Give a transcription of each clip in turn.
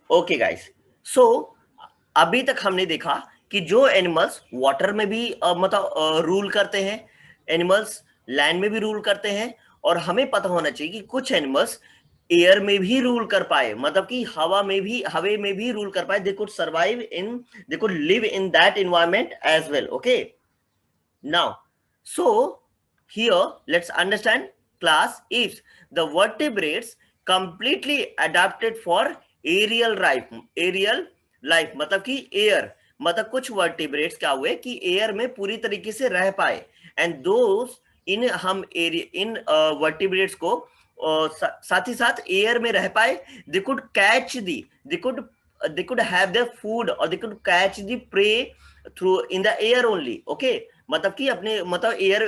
Okay guys, सो अभी तक हमने देखा कि जो एनिमल्स वाटर में भी मतलब रूल करते हैं, एनिमल्स लैंड में भी रूल करते हैं, और हमें पता होना चाहिए कि कुछ एनिमल्स एयर में भी रूल कर पाए, मतलब कि हवे में भी रूल कर पाए। They could survive in, they could live in that environment as well. Okay, now so here let's understand class apes. The vertebrates completely adapted for aerial life. Aerial life मतलब कि एयर, मतलब कुछ vertebrates क्या हुए कि air में पूरी तरीके से रह पाए, एंड दोस इन हम एरिया इन वर्टिब्रेट्स को साथ ही साथ एयर में रह पाए। They could catch the, they could have their food, और they could catch the prey through in the air only. Okay, मतलब कि अपने मतलब एयर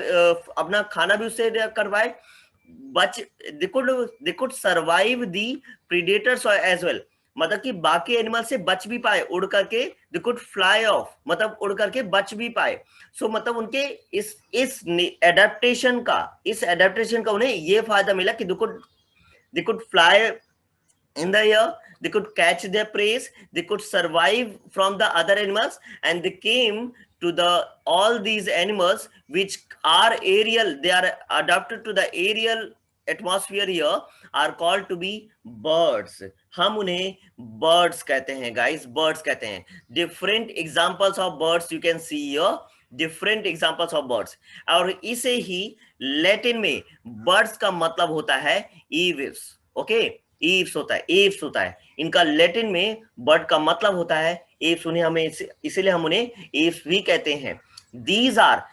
अपना खाना भी उससे करवाए, बच they could survive the predators as well, मतलब कि बाकी एनिमल से बच भी पाए उड़ करके। दे कुड फ्लाई ऑफ, मतलब उड़ करके बच भी पाए। सो मतलब उनके इस एडेप्टेशन का उन्हें ये फायदा मिला कि they could fly in the air, they could catch their prey, they could survive from the other animals, and they came to the all these animals which are aerial, they are adapted to the aerial atmosphere here, are called to be birds. हम उन्हें birds कहते हैं guys, birds कहते हैं। different examples of birds you can see here, different examples of birds। और इसे ही Latin में birds का मतलब होता है eaves। ओके, एव्स होता है, एव्स होता है इनका लैटिन में। बर्ड का मतलब होता है एव्स, उन्हें हमें इसीलिए हम उन्हें एव्स भी कहते हैं। these are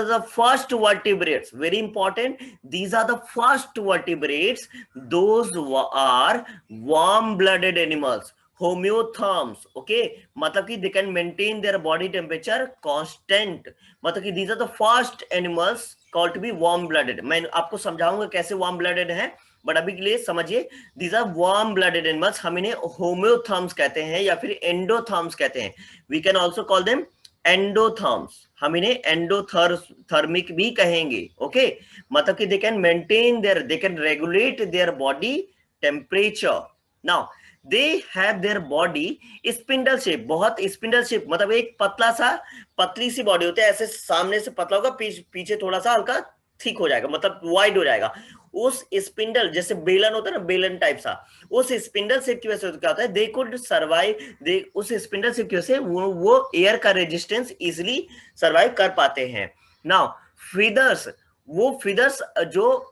the first vertebrates, very important, these are the first vertebrates, those are warm blooded animals, homeotherms। Okay, मतलब कि they can maintain there body temperature constant, मतलब कि these are the first animals called to be warm blooded। मैं आपको समझाऊंगा कैसे warm blooded है, but अभी के लिए समझिए these are warm blooded animals. हम इन्हें होम्योथर्म्स कहते हैं या फिर एंडोथर्म्स कहते हैं। We can also call them endotherms, हम इन्हें एंडोथर्मिक भी कहेंगे। ओके, मतलब कि they can maintain their, they can regulate their body temperature. Now they have their body spindle shape, बहुत स्पिंडल शेप, मतलब एक पतला सा पतली सी बॉडी होती है, ऐसे सामने से पतला होगा, पीछे थोड़ा सा हल्का थिक हो जाएगा, मतलब वाइड हो जाएगा। उस स्पिंडल जैसे बेलन होता है ना, बेलन टाइप सा, उस स्पिंडल शेप की वजह से क्या होता है, दे कुड सर्वाइव, दे उस स्पिंडल शेप की वजह से वो एयर का रेजिस्टेंस इजिली सर्वाइव कर पाते हैं। नाउ फीदर्स, वो फीदर्स जो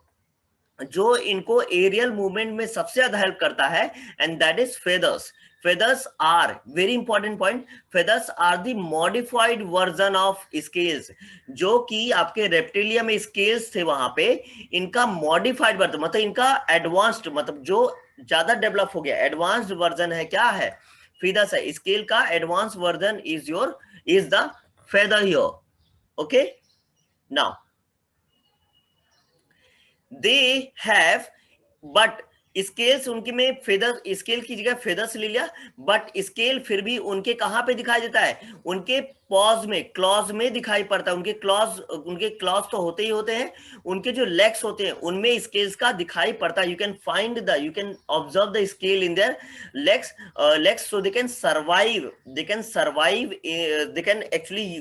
जो इनको एरियल मूवमेंट में सबसे ज्यादा हेल्प करता है, and that is feathers. feathers are very important point, feathers are the modified version of scales। जो कि आपके रेप्टिलिया में स्केल्स थे वहां पे, इनका मॉडिफाइड वर्जन, मतलब इनका एडवांस्ड, मतलब जो ज्यादा डेवलप हो गया, एडवांस्ड वर्जन है, क्या है, feathers है। स्केल का advance version is the feather here। Okay, now they have, but scales उनके में फेदर, स्केल की जगह फेदर्स ले लिया, बट स्केल फिर भी उनके कहां पे दिखाई देता है, उनके पॉज में, क्लॉज में दिखाई पड़ता है। उनके क्लॉज तो होते ही होते हैं, उनके जो लेग्स होते हैं उनमें स्केल्स का दिखाई पड़ता है। You can observe the scale in their legs, so they can survive, they can actually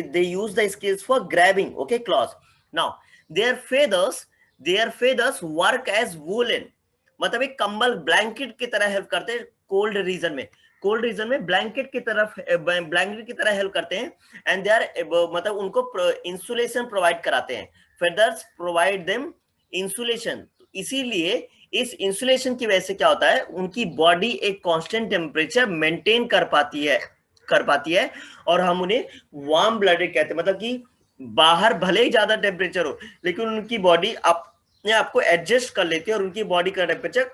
they use the scales for grabbing. Okay, claws. Now their feathers work as woollen, मतलब एक कंबल, ब्लैंकेट की तरह help करते हैं cold region में। Cold region में blanket की तरह हेल्प करते हैं, एंड दे आर, मतलब उनको इंसुलेशन प्रोवाइड कराते हैं। फेदर्स प्रोवाइड देम इंसुलेशन, इसीलिए इस इंसुलेशन की वजह से क्या होता है, उनकी बॉडी एक कांस्टेंट टेम्परेचर मेंटेन कर पाती है, और हम उन्हें वार्म ब्लडेड कहते हैं। मतलब कि बाहर भले ही ज्यादा टेम्परेचर हो, लेकिन उनकी बॉडी अपने आप को एडजस्ट कर लेती है, और उनकी बॉडी का टेम्परेचर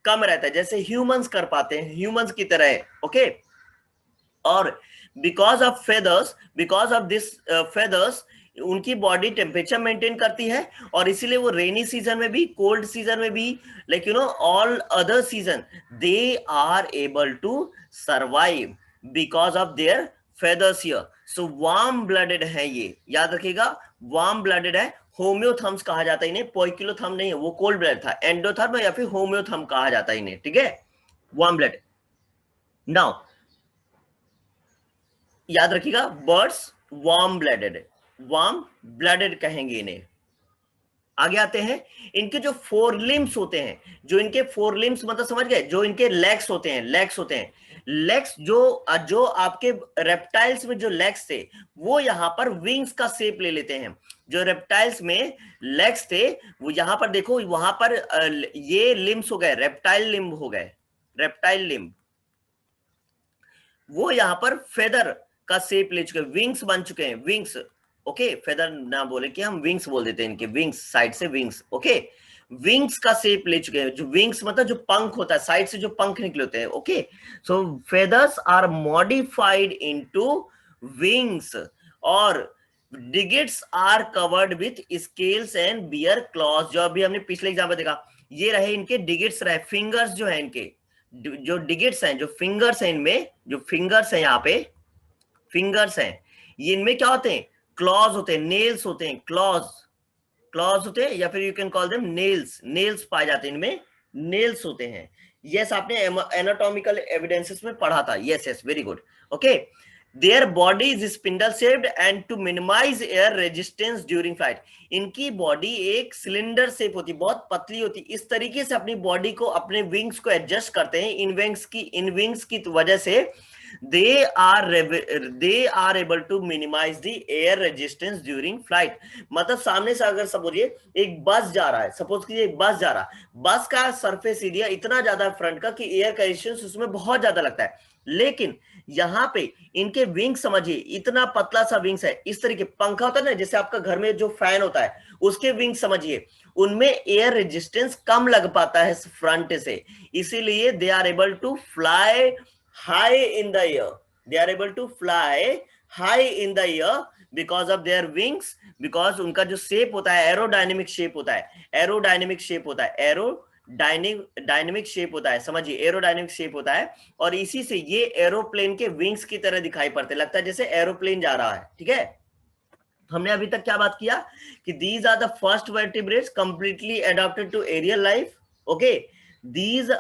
कम रहता है, जैसे ह्यूमंस कर पाते हैं, ह्यूमंस की तरह। ओके, और बिकॉज ऑफ दिस फेदर्स उनकी बॉडी टेम्परेचर मेंटेन करती है, और इसीलिए वो रेनी सीजन में भी, कोल्ड सीजन में भी, like all other season, they are able to survive because of their feathers here. So warm blooded है ये, याद रखिएगा, वार्म ब्लडेड है। होम्योथर्म्स कहा जाता है इन्हें, पोइकिलोथर्म नहीं है, वो कोल्ड ब्लड था। एंडोथर्म या फिर होम्योथर्म कहा जाता है इन्हें, ठीक है, वार्म ब्लड। नाउ याद रखिएगा, बर्ड्स वार्म ब्लडेड कहेंगे इन्हें। आगे आते हैं, इनके जो फोर लिम्स होते हैं, जो इनके फोर लिम्स मतलब समझ गए, जो इनके लेग्स होते हैं, लेग्स जो आपके रेप्टाइल्स में जो लेग्स थे वो यहां पर विंग्स का शेप ले लेते हैं। जो रेप्टाइल्स में लेग्स थे वो यहां पर देखो, वहां पर ये लिम्स हो गए, रेप्टाइल लिम्ब हो गए, रेप्टाइल लिम्ब, वो यहां पर फेदर का शेप ले चुके हैं, विंग्स बन चुके हैं, विंग्स। ओके, फेदर ना बोले कि हम विंग्स बोल देते हैं, इनके विंग्स, साइड से विंग्स। ओके, विंग्स का शेप ले चुके हैं। जो विंग्स मतलब जो पंख होता है, साइड से जो पंख निकले होते हैं। Okay, so feathers are modified into wings, और digits are covered with scales and bear claws. जो अभी हमने पिछले एग्जाम में देखा, ये रहे इनके डिगिट्स रहे, फिंगर्स जो है इनके, जो डिजिट्स हैं, जो फिंगर्स हैं इनमें, जो फिंगर्स हैं यहाँ पे, फिंगर्स हैं, ये इनमें क्या होते हैं, क्लॉज होते हैं, नेल्स होते हैं, क्लॉज होते हैं, या फिर you can call them nails, nails पाए जाते हैं इनमें, नेल्स होते हैं। यस, आपने एनाटॉमिकल एविडेंसेस में पढ़ा था। Yes yes, very good. Okay, their body is spindle shaped and to minimize air resistance during flight. इनकी बॉडी एक सिलेंडर शेप होती, बहुत पतली होती, इस तरीके से अपनी बॉडी को, अपने विंग्स को एडजस्ट करते हैं। इन विंग्स की वजह से they are able to minimize the air resistance during flight। मतलब सामने से अगर सपोजिए एक बस जा रहा है, सपोज कीजिए एक बस जा रहा है, बस का सरफेस एरिया इतना ज्यादा फ्रंट का कि एयर का रेजिस्टेंस उसमें बहुत ज्यादा लगता है, लेकिन यहाँ पे इनके विंग समझिए, इतना पतला सा विंग्स है, इस तरीके पंखा होता है ना, जैसे आपका घर में जो फैन होता है उसके विंग समझिए, उनमें एयर रेजिस्टेंस कम लग पाता है फ्रंट से, इसीलिए they are able to fly high in the air, they are able to fly high in the air because of their wings, because उनका जो शेप होता है एरोडायनेमिक शेप होता है, एरोडायनेमिक शेप होता है, डायनेमिक शेप होता है, समझिए एरोडायनेमिक शेप होता है, और इसी से ये एरोप्लेन के विंग्स की तरह दिखाई पड़ते, लगता है जैसे एरोप्लेन जा रहा है। ठीक है, हमने अभी तक क्या बात किया कि these are the first vertebrates completely adapted to aerial life। okay, these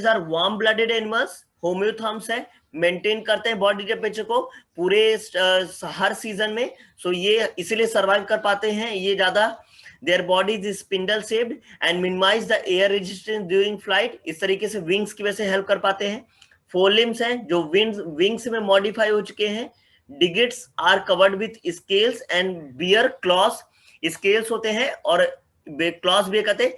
are warm blooded animals, homeotherms है, मेंटेन करते हैं बॉडी टेम्परेचर को पूरे हर सीजन में, सो ये इसीलिए सर्वाइव कर पाते हैं ये ज्यादा। Their body is spindle shaped and minimize the air resistance during flight, इस तरीके से विंग्स की वजह से हेल्प कर पाते हैं। फोर लिम्स हैं जो विंग्स में मॉडिफाई हो चुके हैं। Digits are covered with scales and bear claws, scales होते हैं और क्लॉस भी कहते हैं।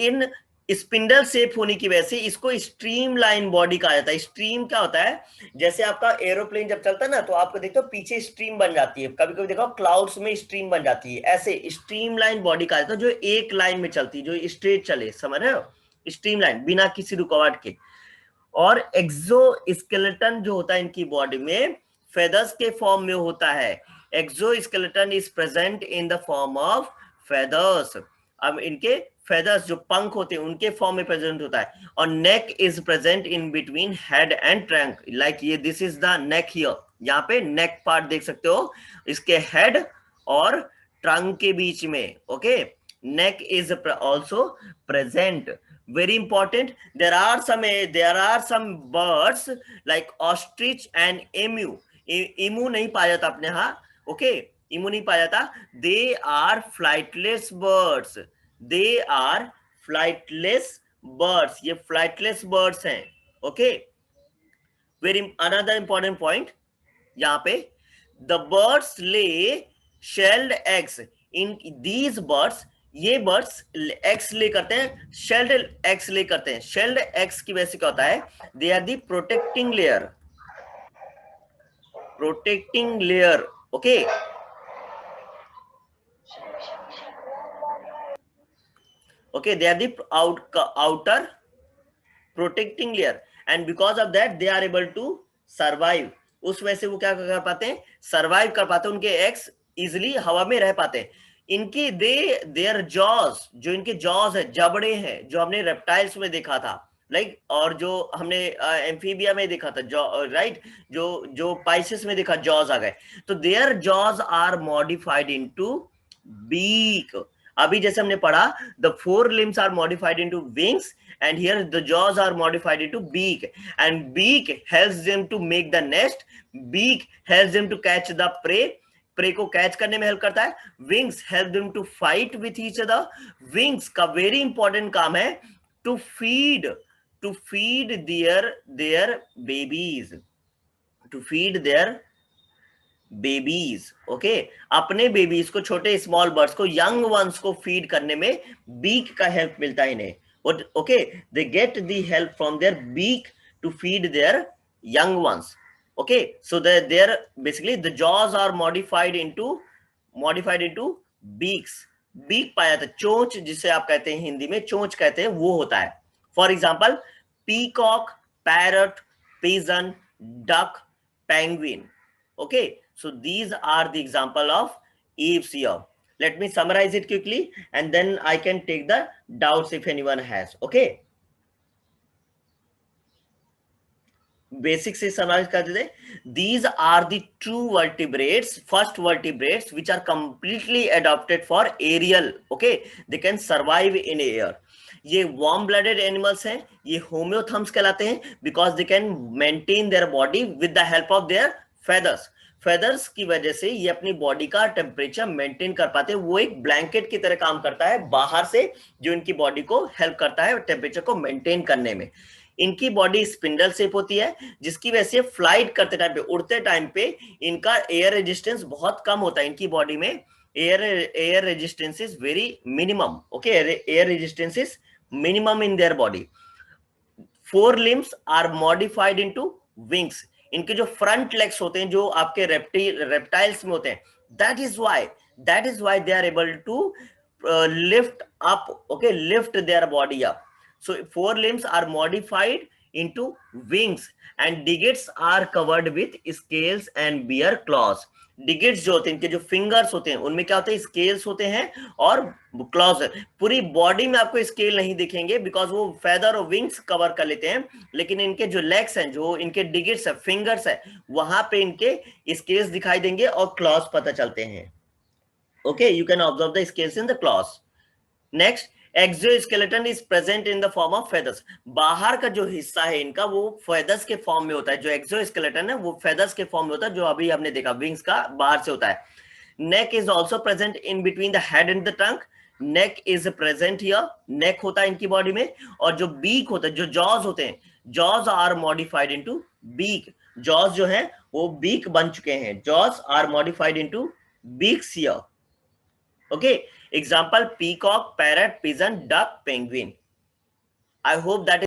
इन स्पिंडल शेप होने की वजह से इसको स्ट्रीम लाइन बॉडी कहा जाता है। स्ट्रीम क्या होता है, जैसे आपका एरोप्लेन जब चलता है ना, तो आपको देखते हो पीछे स्ट्रीम बन जाती है, कभी कभी देखो क्लाउड्स में स्ट्रीम बन जाती है, ऐसे स्ट्रीम लाइन बॉडी कहा जाता है, जो एक लाइन में चलती है, जो स्ट्रेट चले, समझ रहे हो, स्ट्रीम लाइन बिना किसी रुकावट के। और एक्सो स्केलेटन जो होता है इनकी बॉडी में फेदर्स के फॉर्म में होता है। Exoskeleton is present in the form of feathers. अब इनके फेदर्स जो पंख होते हैं उनके फॉर्म में प्रेजेंट होता है, और neck is present in between head and trunk, like ये this is the neck here, यहाँ पे नेक पार्ट देख सकते हो इसके हेड और ट्रंक के बीच में। Okay, neck is also present. Very important, there are some birds like ostrich and emu। emu नहीं पाया जाता अपने यहाँ। ओके, emu नहीं पाया जाता। they are flightless birds, they are flightless birds, ये flightless birds हैं। ओके, another important point यहाँ पे, the birds lay shelled eggs। in these birds, ये बर्ड्स एग्स ले करते हैं, शेल्ड एग्स ले करते हैं। शेल्ड एग्स की वजह से क्या होता है, they are the protecting layer, protecting layer. Okay, okay, they are the outer protecting layer, and because of that they are able to survive. उस वजह से वो क्या कर पाते हैं, सर्वाइव कर पाते हैं, उनके एग्स इजिली हवा में रह पाते हैं। इनकी देयर जॉज, जो इनके जॉज है, जबड़े हैं, जो हमने रेप्टाइल्स में देखा था, लाइक और जो हमने एम्फीबिया में देखा था राइट, जो पाइसेस में देखा जॉज आ गए, तो their jaws are modified into beak. अभी जैसे हमने पढ़ा, the four limbs are modified into wings and here the jaws are modified into beak, and beak helps them to make the nest, beak helps them to catch the prey को catch करने में help करता है, wings help them to fight with each other, wings का very important काम है to feed their babies, to feed their babies, okay, अपने babies को, छोटे स्मॉल बर्ड्स को, यंग वंस को फीड करने में बीक का हेल्प मिलता है इन्हें, okay, they get the help from their beak to feed their young ones, okay, so their basically the jaws are modified into beaks, beak पाया था, चोंच जिसे आप कहते हैं हिंदी में चोंच कहते हैं, वो होता है, for example peacock, parrot, pigeon, duck, penguin, okay, so these are the example of Eve's ear. Let me summarize it quickly and then I can take the doubts if anyone has, okay. Basics से summarize कर देते, these are the true vertebrates, first vertebrates which are completely adapted for aerial, okay, they can survive in air. ये warm blooded animals हैं, ये homeotherms कहलाते हैं because they can maintain their body with the help of their feathers. Feathers की वजह से ये अपनी बॉडी का टेम्परेचर मेंटेन कर पाते हैं, वो एक ब्लैंकेट की तरह काम करता है बाहर से, जो इनकी बॉडी को हेल्प करता है टेम्परेचर को मेंटेन करने में। इनकी बॉडी स्पिंडल शेप होती है, जिसकी वजह से फ्लाइट करते टाइम पे, उड़ते टाइम पे इनका एयर रेजिस्टेंस बहुत कम होता है, इनकी बॉडी में air resistance is very minimum, okay, air resistance is minimum in their body. Four limbs are modified into wings, इनके जो फ्रंट लेग्स होते हैं जो आपके रेप्टाइल्स में होते हैं, that is why they are able to lift up, okay, lift their body up. So four limbs are modified into wings and digits are covered with scales and bear claws. Digits जो होते हैं, इनके जो fingers होते हैं उनमें क्या होते हैं, स्केल्स होते हैं और क्लॉज। पूरी बॉडी में आपको स्केल नहीं दिखेंगे बिकॉज वो फेदर और विंग्स कवर कर लेते हैं, लेकिन इनके जो लेग्स हैं, जो इनके डिजिट्स है, फिंगर्स है, वहां पे इनके स्केल्स दिखाई देंगे और क्लॉज पता चलते हैं, okay, you can observe the scales in the clause. Next, exoskeleton is present in the form of feathers, बाहर का जो हिस्सा है इनका वो फेदर्स के फॉर्म में होता है, जो एक्सोस्केलेटन है वो फेदर्स के फॉर्म में होता है, जो अभी हमने देखा विंग्स का बाहर से होता है। Neck is also present in between the head and the trunk, neck is present here, neck होता है इनकी बॉडी में, और जो बीक होता है, जो जॉज होते हैं, jaws are modified into beak, jaws जो है वो बीक बन चुके हैं, jaws are modified into beaks here, okay, example peacock, parrot, pigeon, duck, penguin. I hope that is